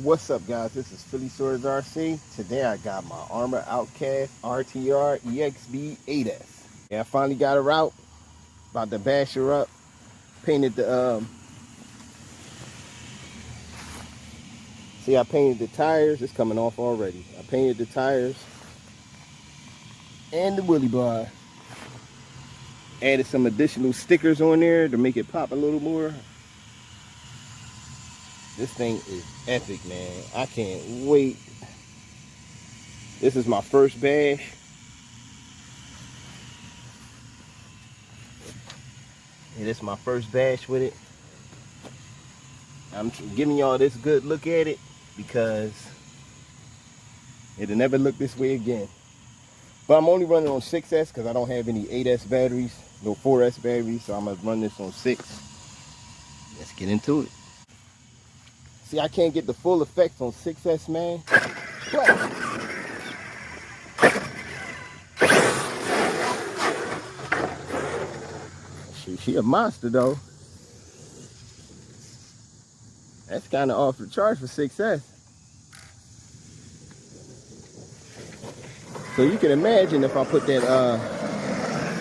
What's up, guys? This is Phillyswords RC. Today I got my Arrma Outcast RTR EXB 8S. Yeah, I finally got her out. About to bash her up. Painted the see, I painted the tires. It's coming off already. I painted the tires and the wheelie bar. Added some additional stickers on there to make it pop a little more. This thing is epic, man. I can't wait. This is my first bash. And this is my first bash with it. I'm giving y'all this good look at it because it'll never look this way again. But I'm only running on 6S because I don't have any 8S batteries, no 4S batteries, so I'm gonna run this on 6. Let's get into it. See, I can't get the full effect on 6S, man. What? She a monster though. That's kind of off the charts for 6S. So you can imagine if I put that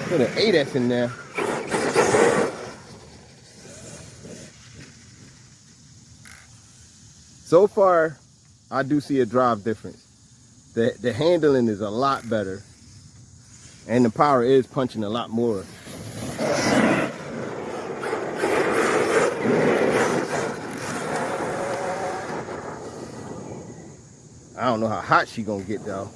put an 8S in there. So far, I do see a drive difference. The handling is a lot better, and the power is punching a lot more. I don't know how hot she gonna get though.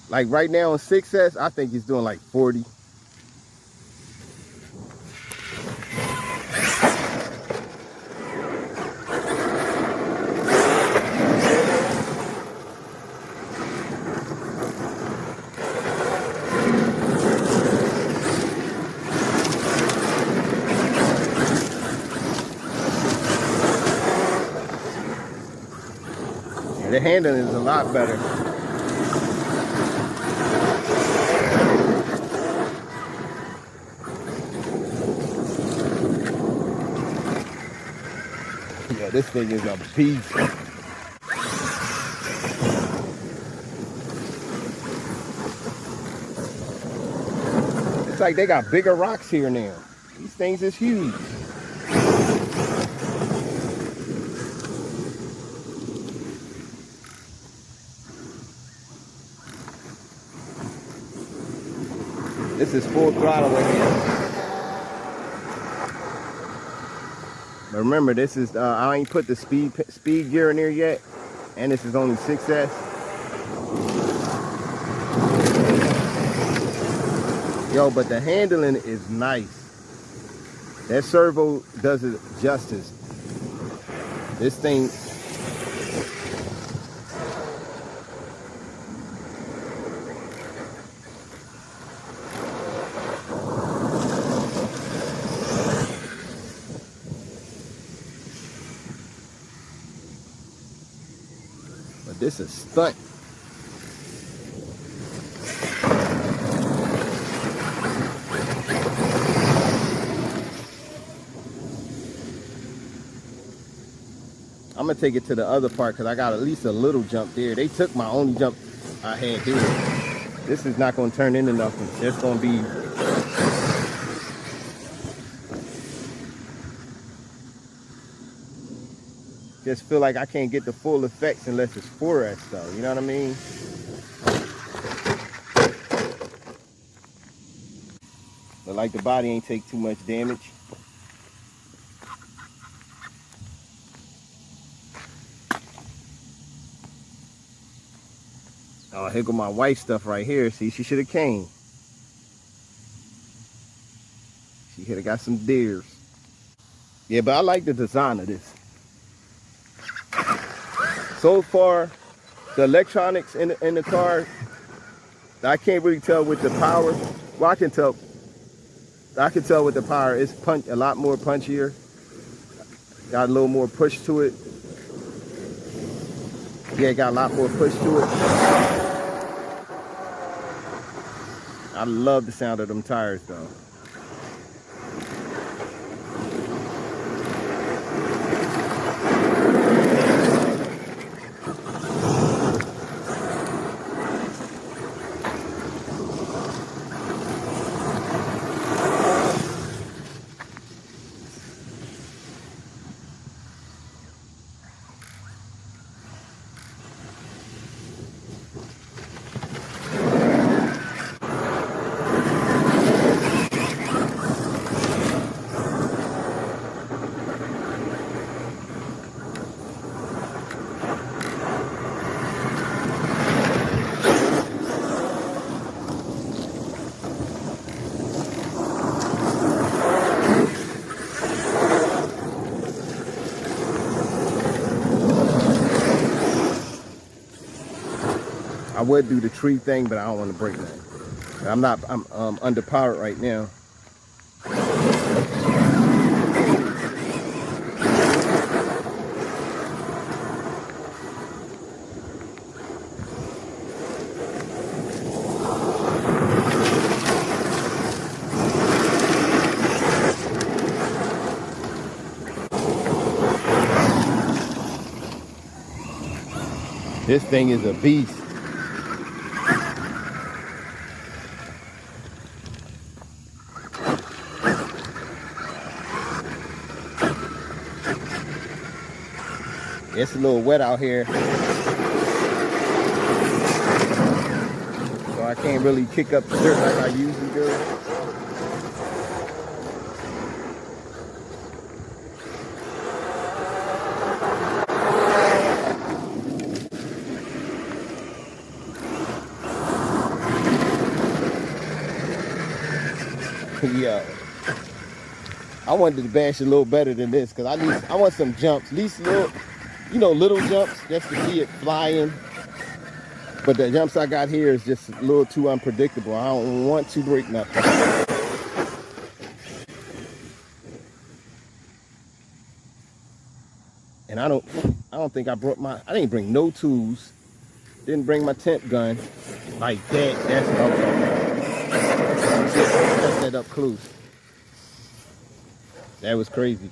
Like right now on 6S, I think it's doing like 40. The handling is a lot better. Yeah, this thing is a beast. It's like they got bigger rocks here now. These things is huge. This is full throttle in here. But remember, this is I ain't put the speed gear in there yet, and this is only 6S. Yo, but the handling is nice. That servo does it justice. This thing. But this is stunt. I'm gonna take it to the other part because I got at least a little jump there. They took my only jump I had here. This is not gonna turn into nothing. It's gonna be just feel like I can't get the full effects unless it's 4S though, you know what I mean? But like the body ain't take too much damage. Oh, here go my white stuff right here. See, she should have came. She should have got some deers. Yeah, but I like the design of this. So far, the electronics in the car, I can't really tell with the power. Well, I can tell with the power. It's a lot more punchier. Got a little more push to it. Yeah, got a lot more push to it. I love the sound of them tires though. I would do the tree thing, but I don't want to break that. I'm underpowered right now. This thing is a beast. It's a little wet out here, so I can't really kick up the dirt like I usually do. Yeah, I wanted to bash a little better than this because I want some jumps, at least little, little jumps just to see it flying. But the jumps I got here is just a little too unpredictable. I don't want to break nothing. And I don't think I didn't bring no tools. Didn't bring my tent gun like that. That's what I'm talking about. Set that up close. That was crazy.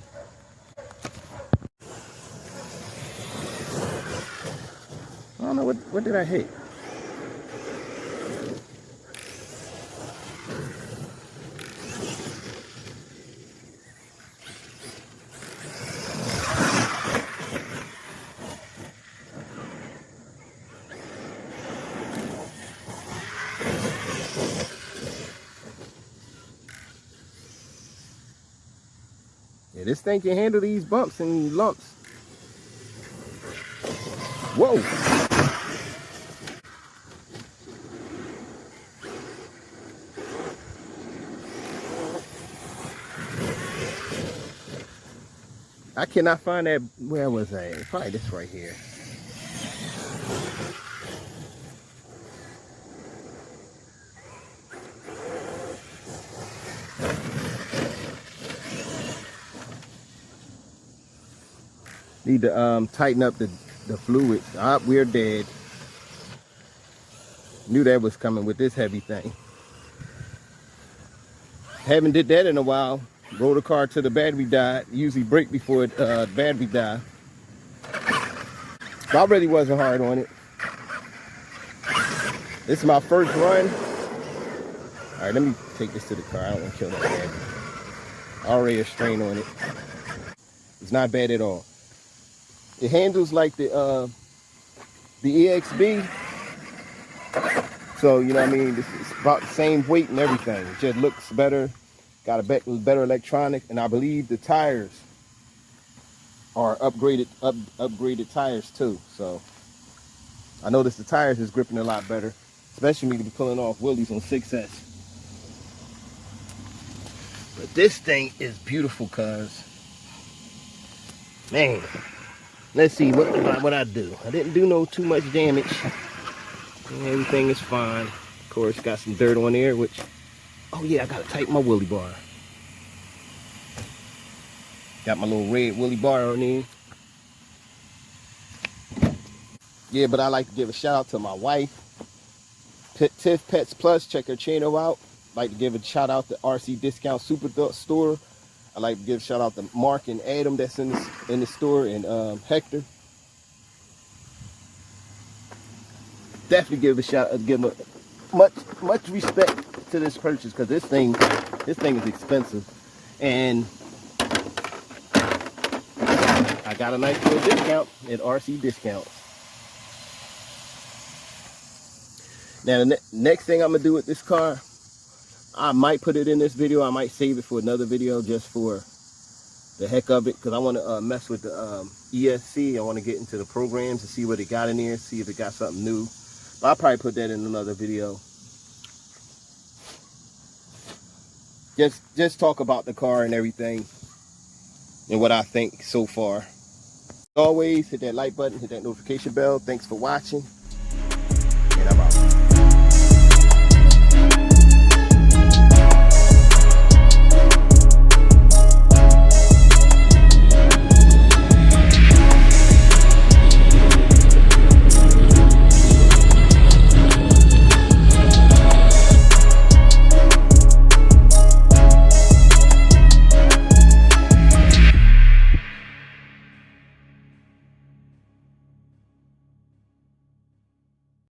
I don't know what did I hit? Yeah, this thing can handle these bumps and lumps. Whoa! I cannot find that. Where was that? Probably this right here. Need to tighten up the fluid. We're dead. Knew that was coming with this heavy thing. Haven't did that in a while. Rolled the car till the battery died. Usually brake before the battery died. But I really wasn't hard on it. This is my first run. All right, let me take this to the car. I don't want to kill that battery. Already a strain on it. It's not bad at all. It handles like the EXB. So, you know what I mean? It's about the same weight and everything. It just looks better. Got a better electronic. And I believe the tires are upgraded tires too. So I noticed the tires is gripping a lot better. Especially when you be pulling off wheelies on 6S. But this thing is beautiful, cuz. Man. Let's see what I do. I didn't do too much damage. Everything is fine. Of course, got some dirt on there, which, oh yeah, I gotta tighten my wheelie bar. Got my little red wheelie bar on there. Yeah, but I like to give a shout out to my wife. Tiff Pets Plus, check her channel out. Like to give a shout out to RC Discount Superstore. I like to give a shout out to Mark and Adam that's in the store, and Hector. Definitely give them much respect to this purchase, because this thing is expensive, and I got a nice little discount at RC Discounts. Now the next thing I'm gonna do with this car, I might put it in this video, I might save it for another video just for the heck of it, because I want to mess with the ESC. I want to get into the programs and see what it got in there, see if it got something new. But I'll probably put that in another video. Just talk about the car and everything and what I think so far. As always, hit that like button, hit that notification bell. Thanks for watching.